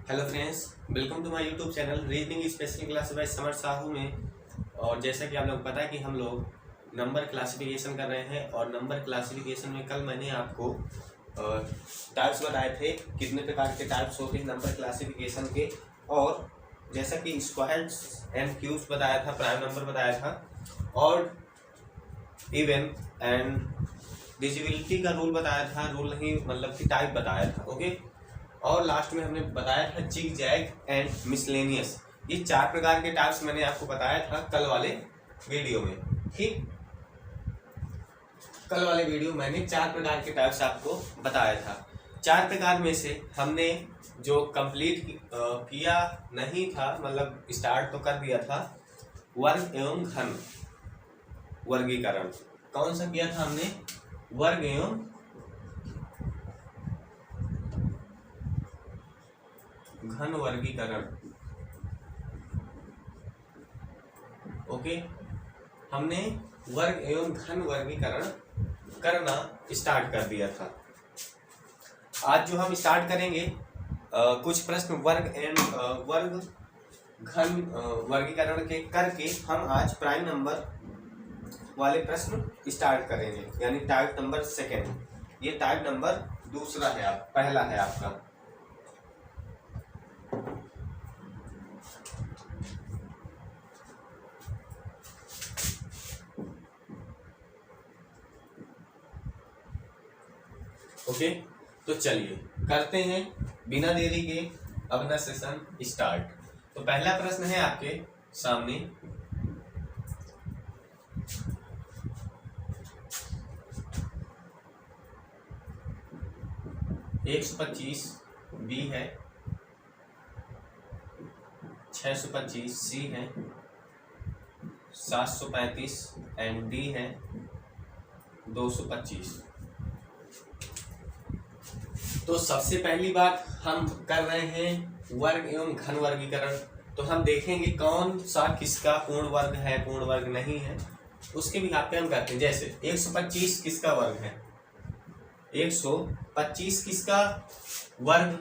Hello friends, welcome to my YouTube channel reasoning special class by Samar Sahu में। और जैसा कि आप लोग पता है कि हम लोग नंबर क्लासिफिकेशन कर रहे हैं और नंबर क्लासिफिकेशन में कल मैंने आपको टाइप्स बताए थे, कितने प्रकार के टाइप्स होते हैं नंबर क्लासिफिकेशन के। और जैसा कि स्क्वायर्स एंड क्यूब्स बताया था, प्राइम नंबर बताया था और इवन एंड डिविजिबिलिटी का रूल बताया था। रूल नहीं मतलब कि टाइप बताया था। ओके, और लास्ट में हमने बताया था जिग जैग एंड मिसलेनियस। ये 4 प्रकार के टाइप्स मैंने आपको बताया था कल वाले वीडियो में। ठीक, कल वाले वीडियो मैंने 4 प्रकार के टाइप्स आपको बताया था। 4 प्रकार में से हमने जो कंप्लीट किया नहीं था, मतलब स्टार्ट तो कर दिया था, वर्ग एवं घन वर्गीकरण। कौन सा किया था हमने? वर्ग एवं घन वर्गीकरण। ओके, हमने वर्ग एवं घन वर्गीकरण करना स्टार्ट कर दिया था। आज जो हम स्टार्ट करेंगे कुछ प्रश्न वर्ग एंड वर्ग घन वर्गीकरण के करके हम आज प्राइम नंबर वाले प्रश्न स्टार्ट करेंगे, यानी टाइप नंबर सेकेंड। ये टाइप नंबर दूसरा है, पहला है आपका। ओके, तो चलिए करते हैं बिना देरी के अपना सेशन स्टार्ट। तो पहला प्रश्न है आपके सामने, (125) बी है, 625 सी है, 735 एंड डी है, 225। तो सबसे पहली बात हम कर रहे हैं वर्ग एवं घन वर्गीकरण। तो हम देखेंगे कौन सा किसका पूर्ण वर्ग है, पूर्ण वर्ग नहीं है, उसके भी पे हम करते हैं। जैसे 125 किसका वर्ग है? 125 किसका वर्ग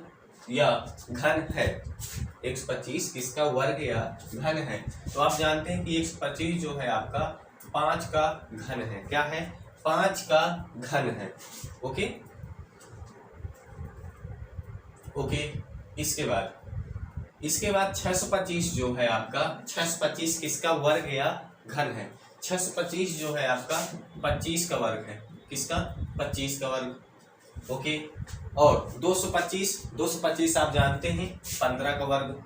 या घन है? 125 किसका वर्ग या घन है? तो आप जानते हैं कि 125 जो है आपका 5 का घन है। क्या है? 5 का घन है। ओके, इसके बाद 625 जो है आपका, 625 किसका वर्ग या घन है? 625 जो है आपका 25 का वर्ग है। किसका? 25 का वर्ग। ओके, और 225 आप जानते हैं 15 का वर्ग।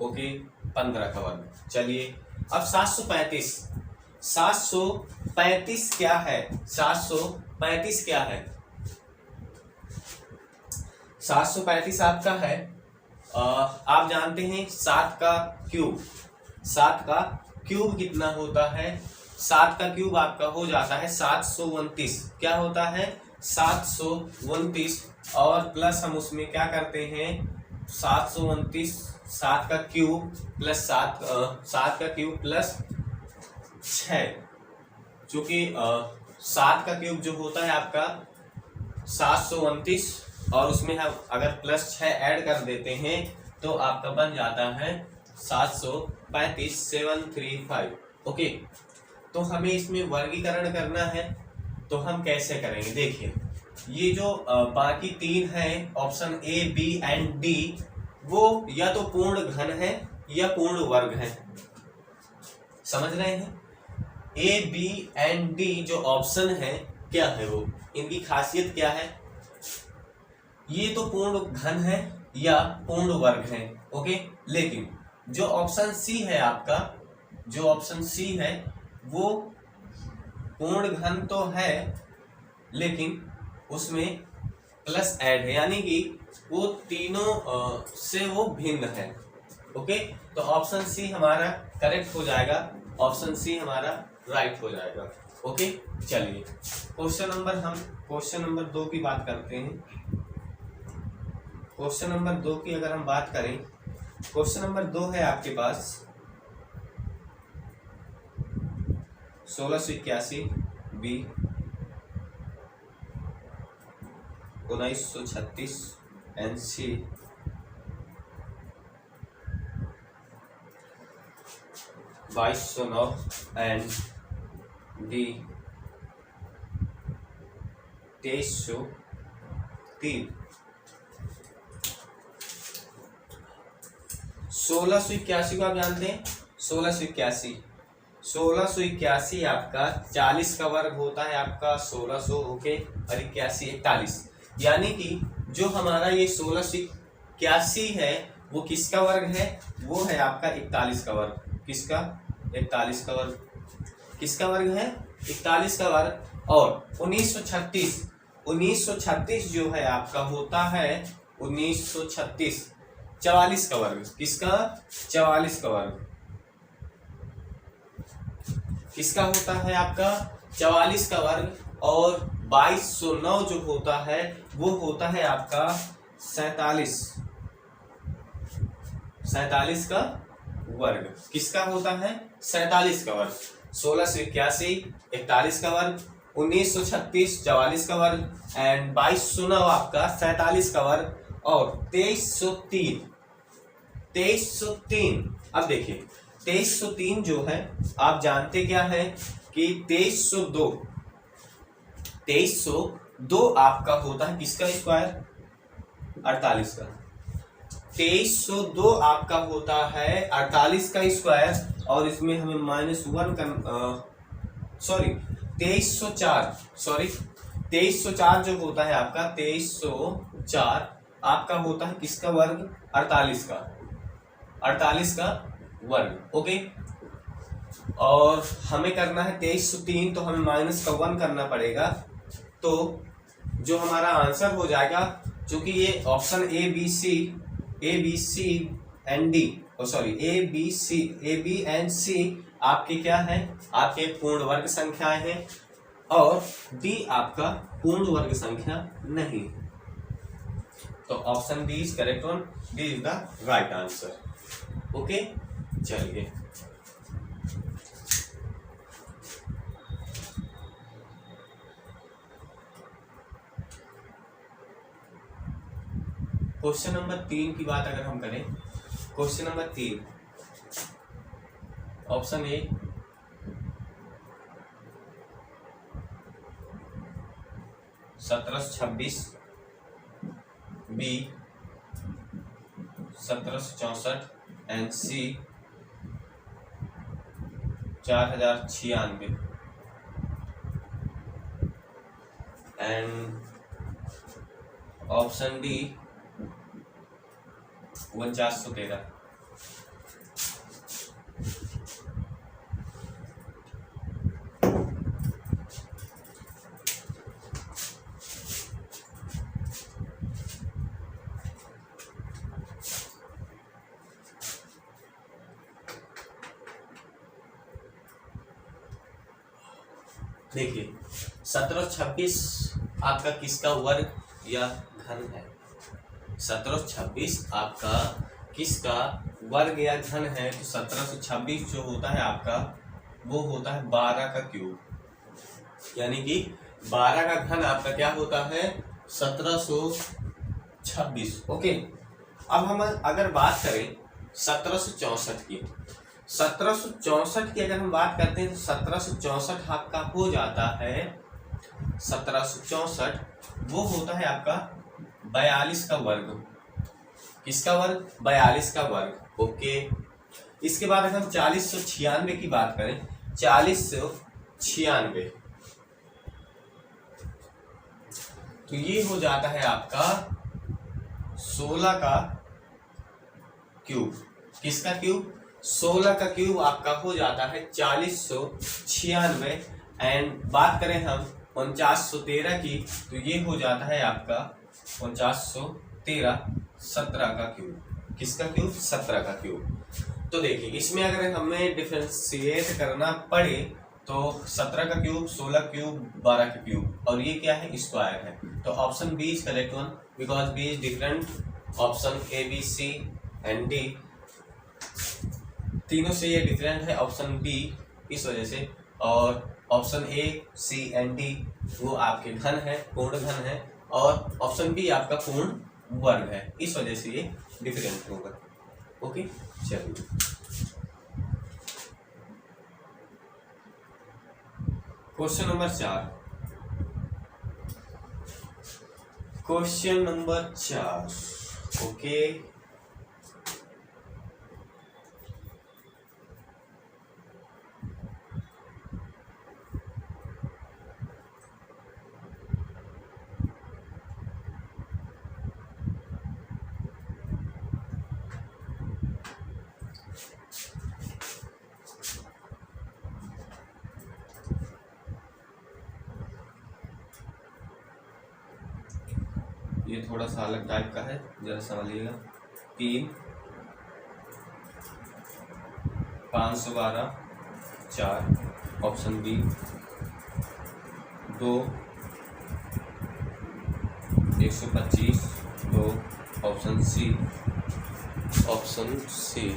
ओके, 15 का वर्ग। चलिए अब 735 क्या है? 735 क्या है? 735 आपका है, आप जानते हैं 7 का क्यूब। 7 का क्यूब कितना होता है? 7 का क्यूब आपका हो जाता है 729। क्या होता है? 729। और प्लस हम उसमें क्या करते हैं? 729 7 का क्यूब प्लस 7 का क्यूब प्लस 6, चूंकि 7 का क्यूब जो होता है आपका 729 और उसमें हम अगर प्लस 6 ऐड कर देते हैं तो आपका बन जाता है 735 735। ओके, तो हमें इसमें वर्गीकरण करना है। तो हम कैसे करेंगे? देखिए, ये जो बाकी 3 हैं option A B and D, वो या तो पूर्ण घन है या पूर्ण वर्ग है। समझ रहे हैं? ए बी एंड डी जो ऑप्शन है क्या है, वो इनकी खासियत क्या है? ये तो पूर्ण घन है या पूर्ण वर्ग है। ओके, लेकिन जो ऑप्शन सी है आपका, जो ऑप्शन सी है वो पूर्ण घन तो है लेकिन उसमें प्लस ऐड है, यानी कि वो तीनों से वो भिन्न है। ओके, तो ऑप्शन सी हमारा करेक्ट हो जाएगा, ऑप्शन सी हमारा राइट हो जाएगा। ओके, चलिए क्वेश्चन नंबर 2 की बात करते हैं। क्वेश्चन नंबर 2 की अगर हम बात करें, क्वेश्चन नंबर 2 है आपके पास 1681 B, 1936 and C, 2209 and D 2303। 1681 को आप जानते हैं, 1681 आपका 40 का वर्ग होता है आपका 1600, ओके, और 81 41, यानी कि जो हमारा ये 1681 है वो किसका वर्ग है, वो है आपका 41 का वर्ग। किसका? 41 का वर्ग। किसका वर्ग है? 41 का वर्ग। और 1936 जो है आपका होता है 1936 44 का वर्ग। किसका? 44 का वर्ग। किसका होता है आपका? 44 का वर्ग। और 2209 जो होता है वो होता है आपका 47 का वर्ग। किसका होता है? 47 का वर्ग। 1681 41 का वर्ग, 1936 44 का वर्ग एंड 2209 आपका 47 का वर्ग और 2303। अब देखिए 2303 जो है आप जानते क्या है कि 2302 आपका होता है किसका स्क्वायर? 48 का। 2302 आपका होता है 48 का स्क्वायर और इसमें हमें -1 का 2304 जो होता है आपका 2304 आपका होता है किसका वर्ग? 48 का वर्ग, ओके। और हमें करना है 2303, तो हमें -1 करना पड़ेगा। तो जो हमारा आंसर हो जाएगा, क्योंकि ये ऑप्शन ए बी एंड सी आपके क्या है? आपके पूर्ण वर्ग संख्याएं हैं और डी आपका पूर्ण वर्ग संख्या नहीं। तो option B is correct one, D is the right answer, okay. चलिए क्वेश्चन नंबर 3 की बात अगर हम करें, question number 3 option A 1726, B 1764 and C 4096 and option D 4913। देखिए 1726 आपका किसका वर्ग या घन है? 1726 आपका किसका वर्ग या घन है? तो 1726 जो होता है आपका वो होता है 12 का क्यूब, यानी कि 12 का घन आपका क्या होता है? 1726, ओके। अब हम अगर बात करें 1764 की, 1764 की अगर हम बात करते हैं तो 1764 आपका हो जाता है 1764 वो होता है आपका 42 का वर्ग। किसका वर्ग? 42 का वर्ग, ओके। इसके बाद अगर हम 4096 की बात करें, 4096 तो ये हो जाता है आपका 16 का क्यूब। किसका क्यूब? 16 का क्यूब आपका हो जाता है 4096 एंड बात करें हम 4913 की तो ये हो जाता है आपका 4913 17 का क्यूब। किसका क्यूब? 17 का क्यूब। तो देखिए इसमें अगर हमें डिफरेंशिएट करना पड़े तो 17 का क्यूब, 16 क्यूब, 12 का क्यूब और ये क्या है? स्क्वायर है। तो option B is correct one because B is different. Option A B C and D तीनों से ये डिफरेंट है, ऑप्शन बी इस वजह से। और option A C and D वो आपके घन है, पूर्ण घन है और ऑप्शन बी आपका पूर्ण वर्ग है, इस वजह से ये डिफरेंट होगा, ओके। चलिए question number 4। Question number 4। Okay, ये थोड़ा सा अलग टाइप का है, जरा समझिएगा। 3 512 4 option B, 2 125 2 option C, option C.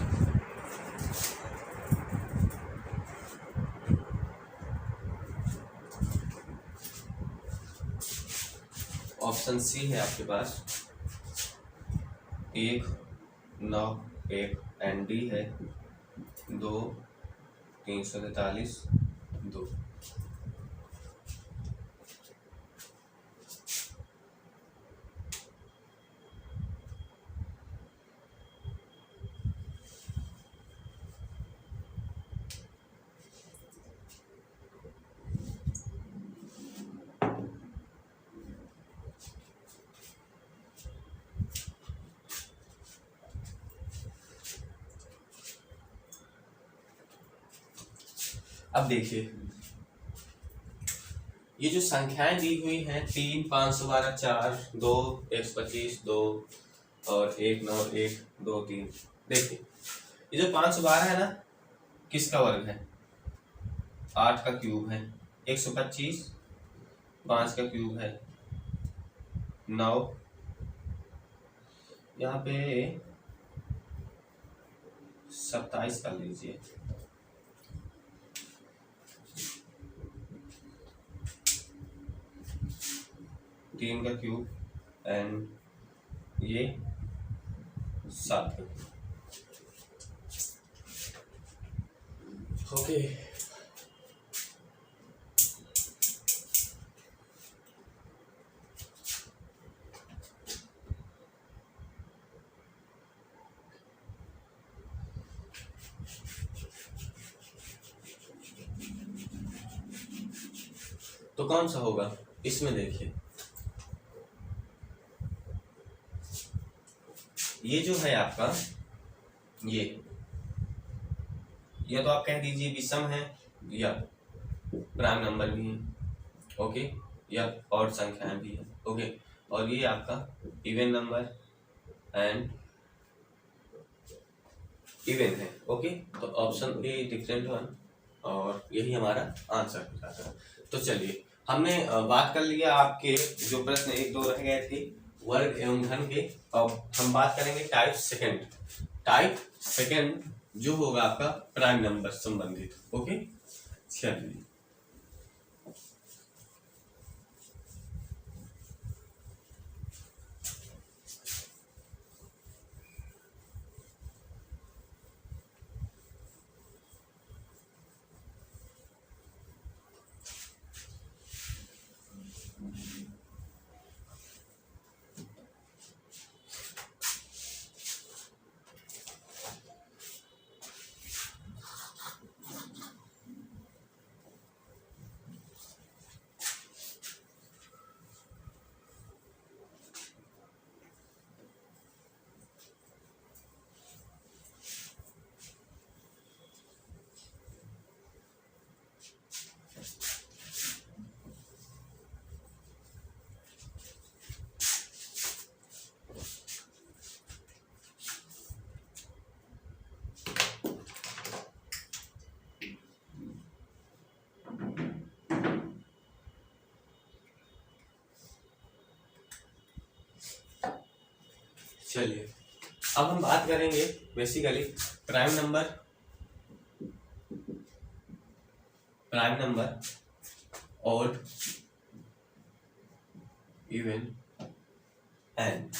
Option C है आपके पास 1 9 1 एंड डी है 2 343 2। अब देखिए, ये जो संख्याएं दी हुई हैं 3 512 4 2 125 2 और 1 9 1 2 3, देखिए ये जो 512 है ना, किसका वर्ग है? 8 का क्यूब है। 125 5 का क्यूब है 9, यहाँ पे 27 कर लीजिए, 3 का क्यूब एंड ये 7 का क्यूब। ओके, तो कौन सा होगा इसमें? देखिए ये जो है आपका, ये या तो आप कह दीजिए विषम है या प्राइम नंबर भी है, ओके, या और संख्याएं भी है, ओके। और ये आपका इवन नंबर एंड इवन है, ओके। तो ऑप्शन ए डिफरेंट वन, और यही हमारा आंसर हो जाता है। तो चलिए, हमने बात कर लिया आपके जो प्रश्न 1 2 रह गए थे वर्ग एवं घन के। अब हम बात करेंगे टाइप सेकंड। टाइप सेकंड जो होगा आपका प्राइम नंबर संबंधित, ओके। चलिए, चलिए अब हम बात करेंगे basically prime number, odd, even and.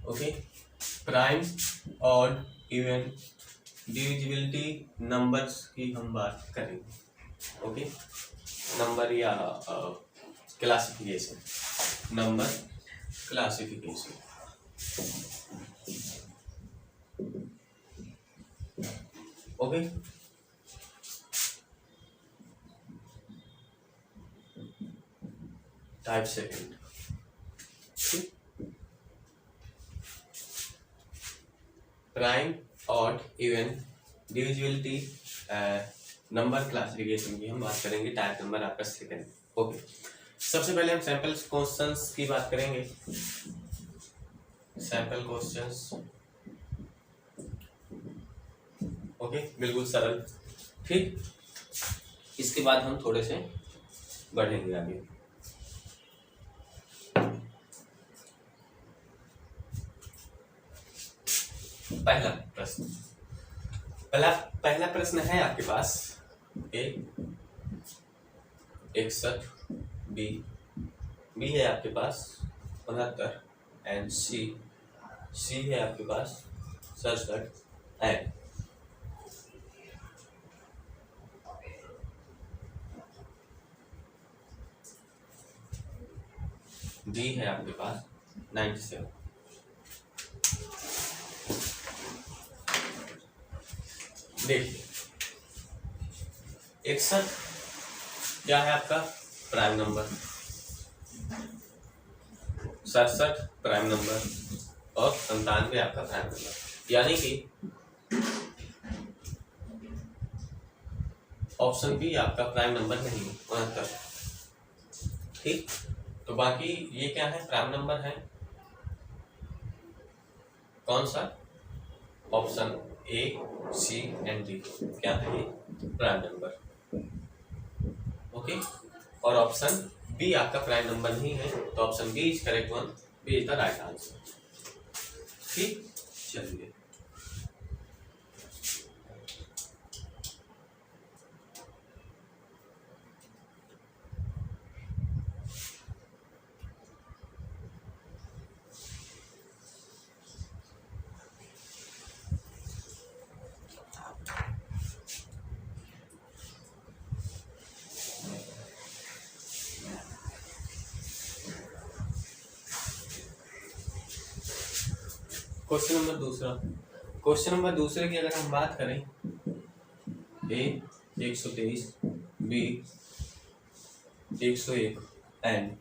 Okay, prime odd even divisibility numbers की हम बात करेंगे। ओके, नंबर या classification, number classification. Okay, type second. Prime odd even divisibility number classification की हम बात करेंगे। टाइप नंबर आपका सेकंड। ओके, सबसे पहले हम सैंपल क्वेश्चंस की बात करेंगे। सैंपल क्वेश्चंस, ओके, बिल्कुल सरल। ठीक, इसके बाद हम थोड़े से बढ़ेंगे आगे। पहला प्रश्न, पहला प्रश्न है आपके पास ए 61, बी है आपके पास 69 एंड सी है आपके पास 67 एंड डी है आपके पास 97। देखिए 61 क्या है आपका प्राइम नंबर, 67 प्राइम नंबर और 97 आपका प्राइम नंबर, यानी कि ऑप्शन बी आपका प्राइम नंबर नहीं है 69। ठीक, तो बाकी ये क्या है, प्राइम नंबर है। कौन सा, option A C and D क्या है, ये प्राइम नंबर। ओके, और ऑप्शन बी आपका प्राइम नंबर नहीं है, तो option B is correct one, B is the right answer. ठीक, चलिए क्वेश्चन नंबर दूसरे की अगर हम बात करें, A 123, B 101 and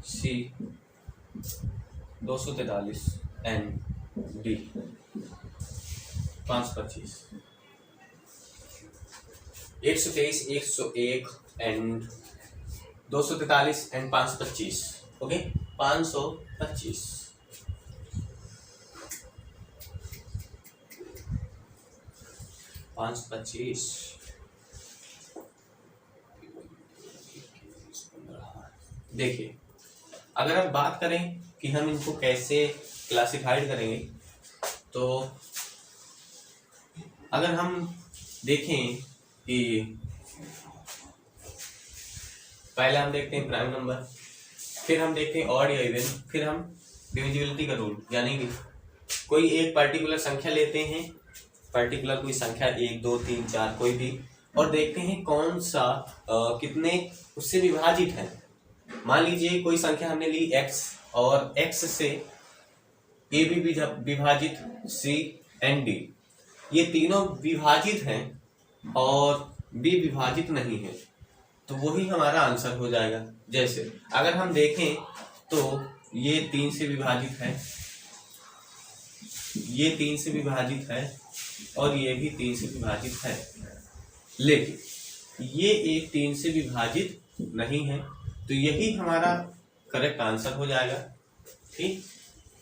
C 243 and D 525। 123, 101 and 243 and 525। Okay, 525। देखिए, अगर आप बात करें कि हम इनको कैसे क्लासिफाइड करेंगे, तो अगर हम देखें कि पहले हम देखते हैं प्राइम नंबर, फिर हम देखते हैं ऑड या इवन, फिर हम डिविजिबिलिटी का रूल, यानी कि कोई एक पर्टिकुलर संख्या लेते हैं, पर्टिकुलर कोई संख्या 1 2 3 4 कोई भी, और देखते हैं कौन सा कितने उससे विभाजित है। मान लीजिए कोई संख्या हमने ली x, और x से a भी विभाजित, c एंड d, ये तीनों विभाजित हैं और b विभाजित नहीं है, तो वही हमारा आंसर हो जाएगा। जैसे अगर हम देखें तो ये 3 से विभाजित है, ये 3 से विभाजित है और ये भी 3 से विभाजित है, लेकिन ये एक 3 से विभाजित नहीं है, तो यही हमारा करेक्ट आंसर हो जाएगा। ठीक,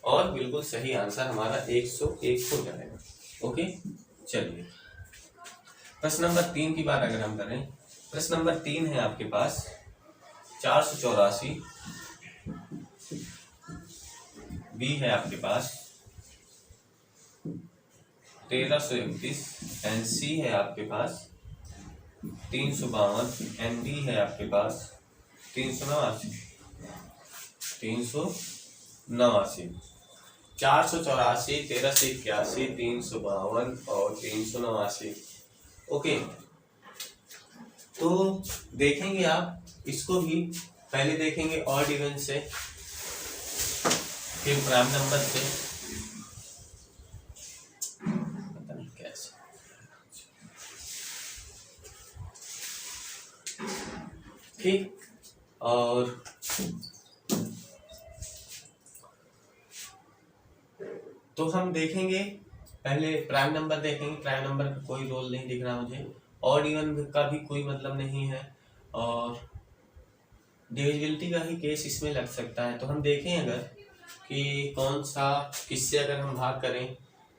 और बिल्कुल सही आंसर हमारा 101 हो जाएगा। ओके, चलिए प्रश्न नंबर 3 की बात अगर हम करें, प्रश्न नंबर 3 है आपके पास 484, बी है आपके पास 1331 एंड सी है आपके पास 352 एंड डी है आपके पास 389। 484, 1381, 352 और 389। ओके, तो देखेंगे आप इसको भी, पहले देखेंगे ऑड इवन से, फिर प्राइम नंबर से, पता नहीं कैसे। ठीक, और तो हम देखेंगे पहले प्राइम नंबर देखेंगे। प्राइम नंबर का कोई रोल नहीं दिख रहा मुझे, ऑड इवन का भी कोई मतलब नहीं है, और डिविजिबिलिटी का ही केस इसमें लग सकता है। तो हम देखें अगर कि कौन सा, किससे अगर हम भाग करें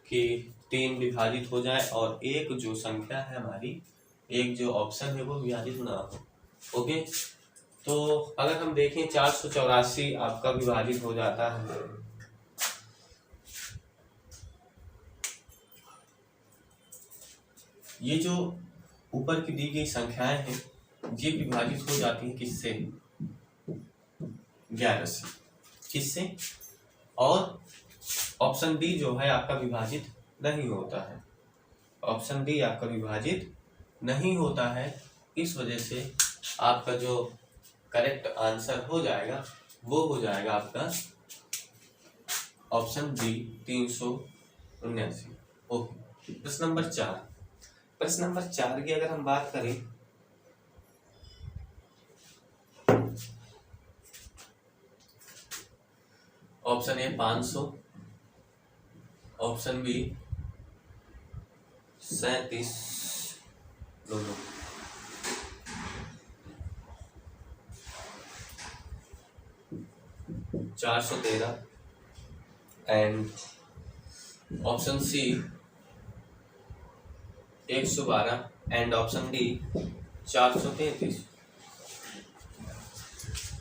कि 3 विभाजित हो जाए और एक जो संख्या है हमारी, एक जो ऑप्शन है वो विभाजित ना हो। ओके, तो अगर हम देखें 484 आपका विभाजित हो जाता है, ये जो ऊपर की दी गई संख्याएं हैं ये विभाजित हो जाती है किससे, 11 से। किससे? और ऑप्शन डी जो है आपका विभाजित नहीं होता है, ऑप्शन डी आपका विभाजित नहीं होता है। इस वजह से आपका जो करेक्ट आंसर हो जाएगा वो हो जाएगा आपका ऑप्शन डी 379। ओके, प्रश्न नंबर 4। प्रश्न नंबर 4 की अगर हम बात करें, ऑप्शन ए 500, ऑप्शन बी 37, दोनों 413 and option C 112 and option D 433।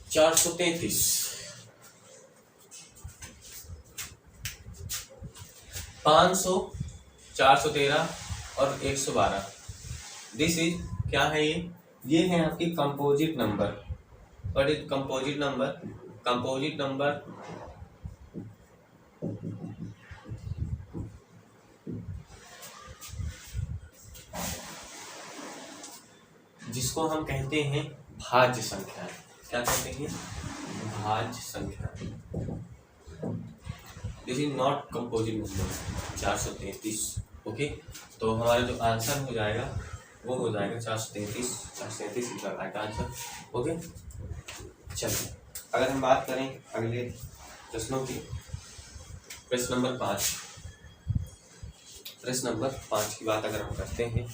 433, 500, 413 और 112। दिस इज क्या है ये है आपकी composite number. What is composite number? Composite number जिसको हम कहते हैं भाज्य संख्या। क्या कहते हैं? भाज्य संख्या। This is not composite number 433। Okay, तो हमारा जो आंसर हो जाएगा वो हो जाएगा 433। 433 is the right answer. Okay, चलिए अगर हम बात करें अगले प्रश्नों की, प्रश्न नंबर 5। प्रश्न नंबर 5 की बात अगर हम करते हैं,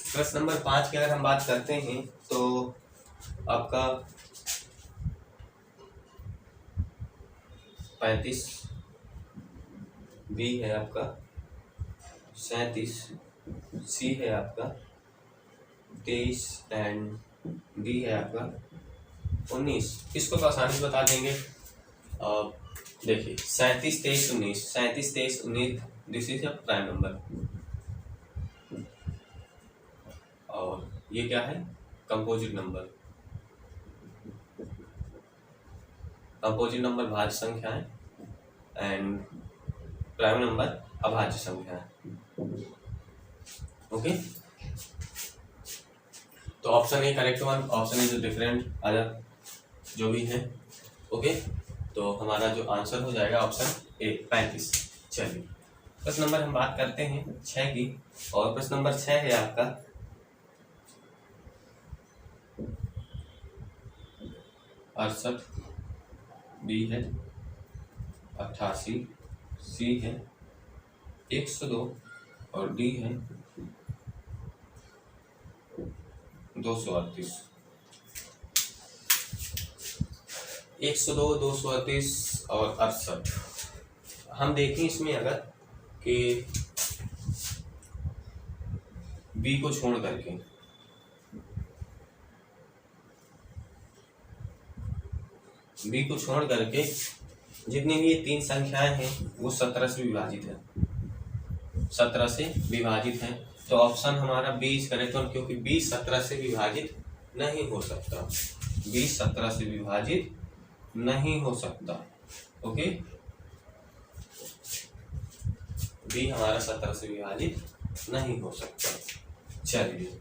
प्रश्न नंबर 5 की अगर हम बात करते हैं तो आपका 35 बी है, आपका 37 सी है, आपका 23 एंड डी है आपका 19। इसको तो आसानी से बता देंगे। देखिए 37, 23, 19, 37, 23, 19 this is a prime number, और ये क्या है? Composite number. कंपोजिट नंबर भाज्य संख्या है एंड प्राइम नंबर अभाज्य संख्या है। ओके, तो option A correct one, option A जो डिफरेंट अदर जो भी है। ओके, तो हमारा जो आंसर हो जाएगा ऑप्शन ए 35। चलिए प्रश्न नंबर हम बात करते हैं 6 की, और प्रश्न नंबर 6 है आपका 68 बी है, 88 सी है, 102 और डी है 238। 102, 238 और 68। हम देखें इसमें अगर कि बी को छोड़ करके, बी को छोड़ करके जितनी भी ये 3 संख्याएं हैं वो 17 से विभाजित है, 17 से विभाजित है। तो ऑप्शन हमारा बी इज करेक्ट वन, क्योंकि बी 17 से विभाजित नहीं हो सकता, 20 17 से विभाजित नहीं हो सकता। ओके, बी हमारा 17 से विभाजित नहीं हो सकता। चलिए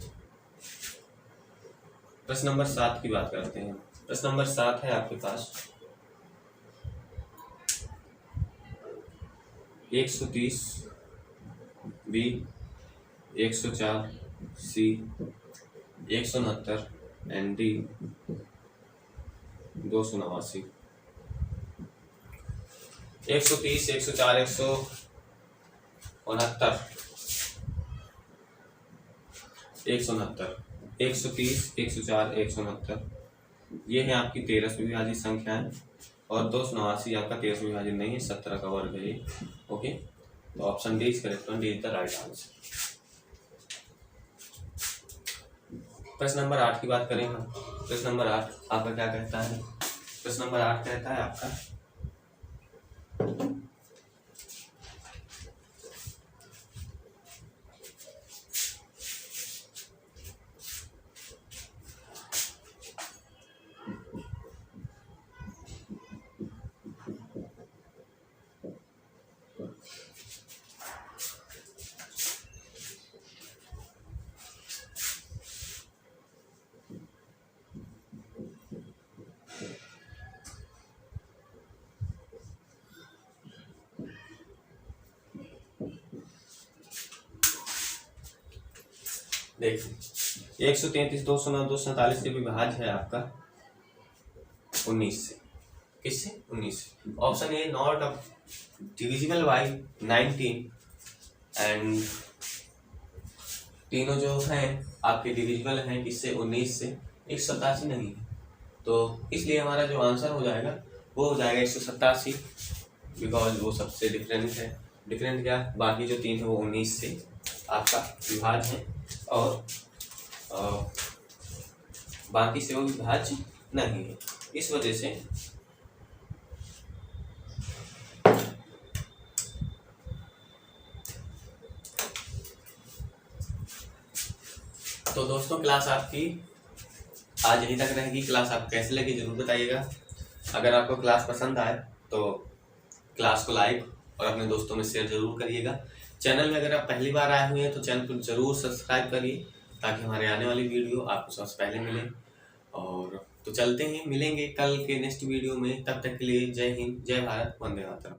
प्रश्न नंबर 7 की बात करते हैं। प्रश्न नंबर 7 है आपके पास 130 बी, 104 सी, 169 एंड डी 289। 130, 104, 169, 169, 130, 104, 169 ये है आपकी 13 से विभाजित संख्याएं, और 289 आपका 13 से विभाजित नहीं है, 17 का वर्ग है ये। ओके, तो option D is correct, D is the right answer. प्रश्न नंबर 8 की बात करें हम। प्रश्न नंबर 8 आपका क्या कहता है? प्रश्न नंबर 8 कहता है आपका देखिए 133, 209, 247 से विभाज्य है आपका 19 से। किससे? 19 से। Option A not divisible by 19 and तीनों जो हैं आपके डिविजिबल हैं किससे? 19 से। 187 नहीं है, तो इसलिए हमारा जो आंसर हो जाएगा वो हो जाएगा 187, बिकॉज वो सबसे डिफरेंट है। डिफरेंट क्या? बाकी जो तीन है वो 19 से आपका विभाज्य है, और बाकी से वो विभाज्य नहीं है। इस वजह से तो दोस्तों क्लास आपकी आज यहीं तक रहेगी। क्लास आपको कैसे लगी जरूर बताइएगा। अगर आपको क्लास पसंद आए तो क्लास को लाइक और अपने दोस्तों में शेयर जरूर करिएगा। चैनल में अगर आप पहली बार आए हुए हैं तो चैनल को जरूर सब्सक्राइब करिए, ताकि हमारे आने वाली वीडियो आपको सबसे पहले मिले। और तो चलते हैं, मिलेंगे कल के नेक्स्ट वीडियो में। तब तक के लिए जय हिंद, जय भारत, वंदे मातरम।